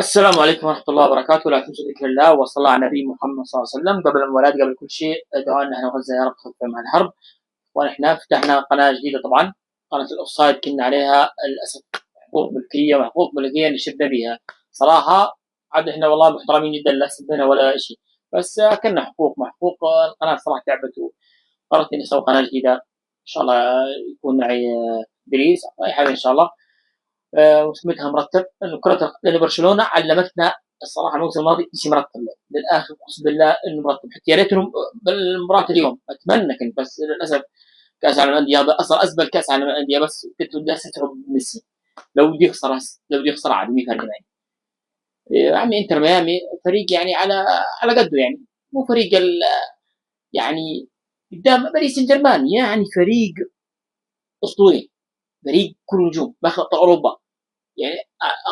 السلام عليكم ورحمة الله وبركاته، لا تنسوا ذكر الله وصلى على نبي محمد صلى الله عليه وسلم. قبل المولاد قبل كل شيء دعاء ان احنا غزة يا رب تخفف مع الحرب. ونحن فتحنا قناة جديدة طبعا، قناة الأوفسايد كنا عليها للأسف حقوق ملكية وحقوق ملكية نشدنا بها صراحة. عاد احنا والله محترمين جدا لا سبنا ولا شيء، بس كنا حقوق مع حقوق. القناة صراحة تعبت وقررت اني اسوي قناة جديدة ان شاء الله يكون معي دريس أو اي حاجة ان شاء الله. وسميتها مرتب لانه لان برشلونه علمتنا الصراحه الموسم الماضي شيء مرتب للاخر، اقسم بالله انه مرتب. حتى يا ريت بالمباراه اليوم اتمنى كنت، بس للاسف كاس العالم للانديه اصلا ازبل كاس العالم للانديه، بس كنت بدي استتعب ميسي. لو بدي يخسر لو بدي يخسر عادي ما فرق معي. يا عمي انتر ميامي فريق يعني على قده، يعني مو فريق يعني قدام باريس سان جيرمان، يعني فريق اسطوري، فريق كل نجوم ماخذ ابطال اوروبا. يعني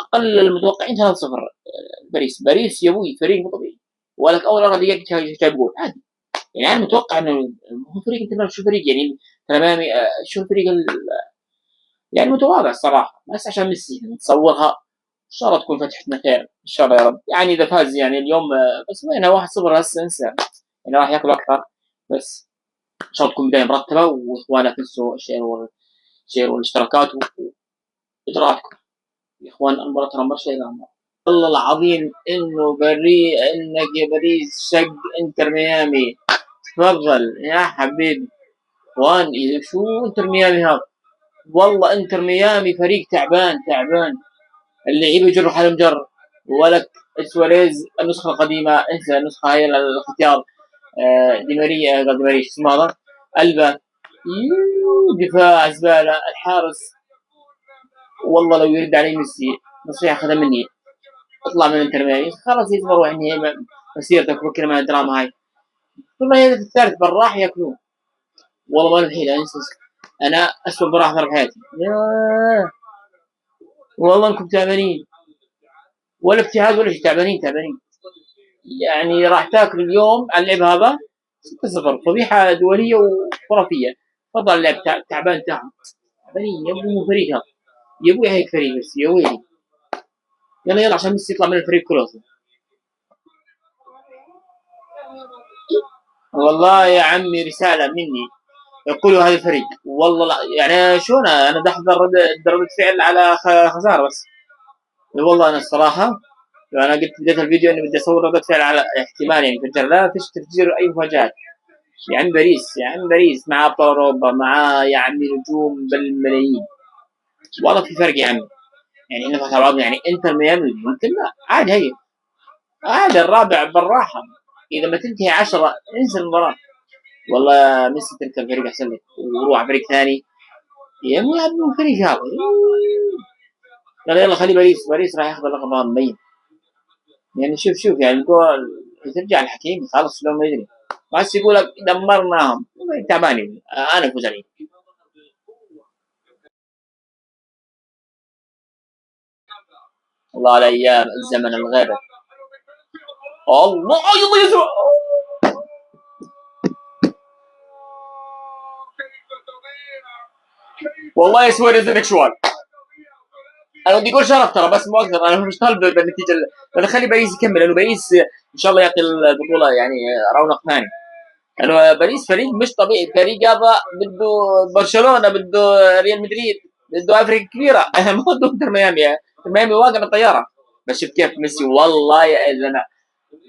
اقل المتوقعين 3-0. باريس يا ابوي فريق مو طبيعي، ولك اول 4 دقائق جايب جول عادي. يعني انا متوقع انه هو فريق، انت شو فريق يعني تمامي. شو الفريق يعني متواضع الصراحه، بس عشان ميسي نتصورها ان شاء الله تكون فتحتنا خير ان شاء الله يا رب. يعني اذا فاز يعني اليوم بس وينها 1-0 هسه انسى، يعني راح ياكلوا اكثر. بس ان شاء الله تكون بدايه مرتبه، واخوانا تنسوا الشير والاشتراكات واجراءاتكم يا اخوان. المباراه ترى مره شيء والله العظيم انه انك يا باريس شق انتر ميامي. تفضل يا حبيبي. وان شو انتر ميامي هذا؟ والله انتر ميامي فريق تعبان تعبان. اللعيبه يجروا حالهم جر. ولك سواريز النسخه القديمه، انسى النسخه هاي الاختيار. دي ماريا دي ماريا شو اسمه هذا؟ البا. دفاع زباله الحارس. والله لو يرد علي ميسي نصيحه خذها مني، اطلع من انتر ميامي خلاص يصبروا يعني مسيرتك وكل ما الدراما هاي. ثم هي في الثالث براح ياكلون. والله ما الحين انا اسوء براح في حياتي. والله انكم تعبانين، ولا ابتعاد ولا شيء، تعبانين تعبانين. يعني راح تاكل اليوم على اللعب هذا 6-0، فضيحه دوليه وخرافيه. تفضل اللعب تعبان تعبانين يا ابو فريق هذا، يا ابوي هيك فريق بس يا ويلي. يلا يلا عشان ميسي يطلع من الفريق كله. والله يا عمي رساله مني يقولوا هذا الفريق، والله لا يعني شو انا بدي احضر ردة فعل على خساره بس. والله انا الصراحه انا قلت بديت الفيديو اني بدي اصور ردة فعل على احتمال يعني فجر، لا فيش تفجير اي مفاجات. يا عم باريس يا عم باريس مع ابطال اوروبا، مع يا عمي نجوم بالملايين. والله في فرق يا عمي. يعني احنا فاهم بعض، يعني انتر ميامي ممكن لا عادي، هي عادي الرابع بالراحه. اذا ما تنتهي 10 انسى المباراه. والله ميسي تركب فريق احسن لك وروح فريق ثاني. يا مو يلعب من فريق هذا. يلا يلا خلي باريس راح ياخذ اللقب هذا مبين. يعني شوف يعني الجول ترجع الحكيم خلاص لو ما يدري، بس يقول لك دمرناهم تعبانين. انا فوز عليهم. الله على ايام الزمن الغابر. الله يلا يزرع. والله يا سويرز انك شوال. انا بدي اقول شرف ترى بس مو اكثر، انا مش طالب بالنتيجه بدي اخلي باريس يكمل لانه باريس ان شاء الله يعطي البطوله يعني رونق ثاني. لانه باريس فريق مش طبيعي، فريق هذا بده برشلونه، بده ريال مدريد، بده افريقيا كبيره. ما بده انتر ميامي. انتر ميامي واقع الطياره. بس شوف كيف ميسي والله يا زلمه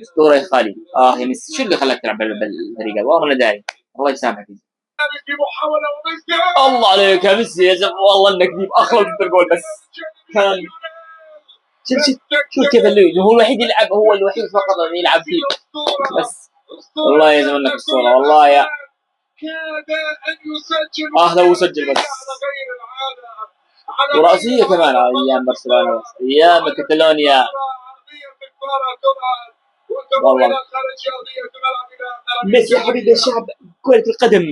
اسطوره يا خالي. يا ميسي شو اللي خلاك تلعب بالفريق هذا؟ والله لا داري. الله يسامحك. الله عليك يا ميسي يا زلمه، والله انك ديب اخلص الجول بس كان. شوف كيف اللي هو الوحيد يلعب، هو الوحيد فقط اللي يلعب فيه بس. والله يا زلمه انك الصوره والله يا. لو سجل بس. ورأسية كمان ايام برشلونه، ايام كاتالونيا. والله ميسي يا حبيبي الشعب كرة القدم.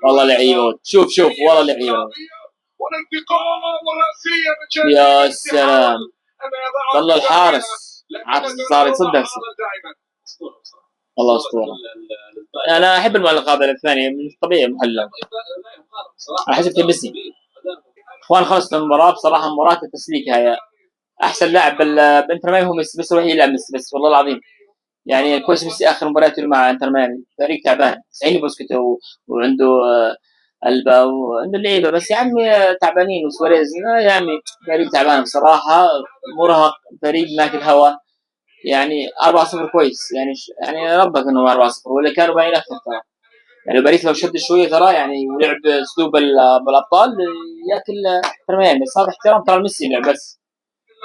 والله لعيبه شوف والله لعيبه. يا سلام. والله الحارس صار يصدق. والله اسطوره. انا احب المقابله الثانيه مش طبيعي محلل. انا حسبت ميسي. اخوان خلصت المباراه بصراحه، مباراه التسليك هاي احسن لاعب بانتر ميامي هو ميسي، بس هو يلعب ميسي بس والله العظيم. يعني كويس ميسي اخر مبارياته مع انتر ميامي، فريق تعبان، صحيح بوسكيتو وعنده البا وعنده لعيبه، بس يا عمي تعبانين، وسواريز يا عمي فريق تعبان بصراحه، مرهق، فريق ماكل هوا. يعني 4-0 كويس، يعني يعني ربك انه 4-0 ولا كانوا باين اكثر ترى. يعني باريس لو شد شويه ترى يعني ولعب اسلوب بالابطال ياكل انتر ميامي، بس هذا احترام ترى ميسي لعب بس.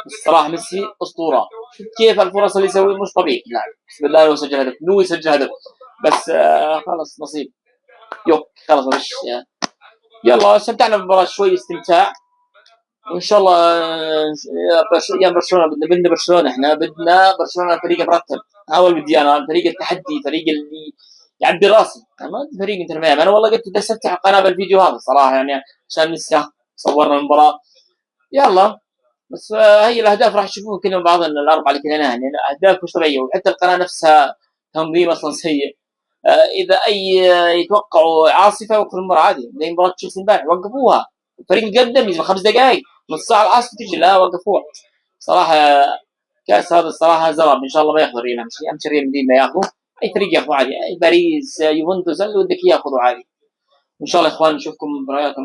الصراحه ميسي اسطوره، شوف كيف الفرص اللي يسوي مش طبيعي لاعب، بسم الله لو سجل هدف لو يسجل هدف، بس خلاص نصيب. يوك خلاص مش يلا استمتعنا بالمباراه شوي استمتاع، وان شاء الله يا برشلونه بدنا برشلونه، احنا بدنا برشلونه فريق مرتب، هذا اللي بدي انا، فريق التحدي، فريق اللي يعبي راسي، انا ما بدي فريق انتر ميامي. انا والله قلت بدي افتح قناه بالفيديو هذا صراحه يعني عشان لسه صورنا المباراه. يلا بس هي الاهداف راح تشوفوها كلهم بعض الاربعه اللي كليناها، يعني الاهداف مش طبيعيه، وحتى القناه نفسها تنظيم اصلا سيء. اذا يتوقعوا عاصفه يوقفوا المباراه عادي، زي مباراه تشيلسي امبارح وقفوها، الفريق متقدم يجي 5 دقائق، نص ساعه العاصفه تجي لا وقفوها. صراحه كاس هذا الصراحه زرب، ان شاء الله ما ياخذ ريال، امشي ريال مدريد ما ياخذه، اي فريق ياخذه عادي، اي باريس يوفنتوس اللي ودك ياخذه عادي. وان شاء الله يا اخوان نشوفكم مباريات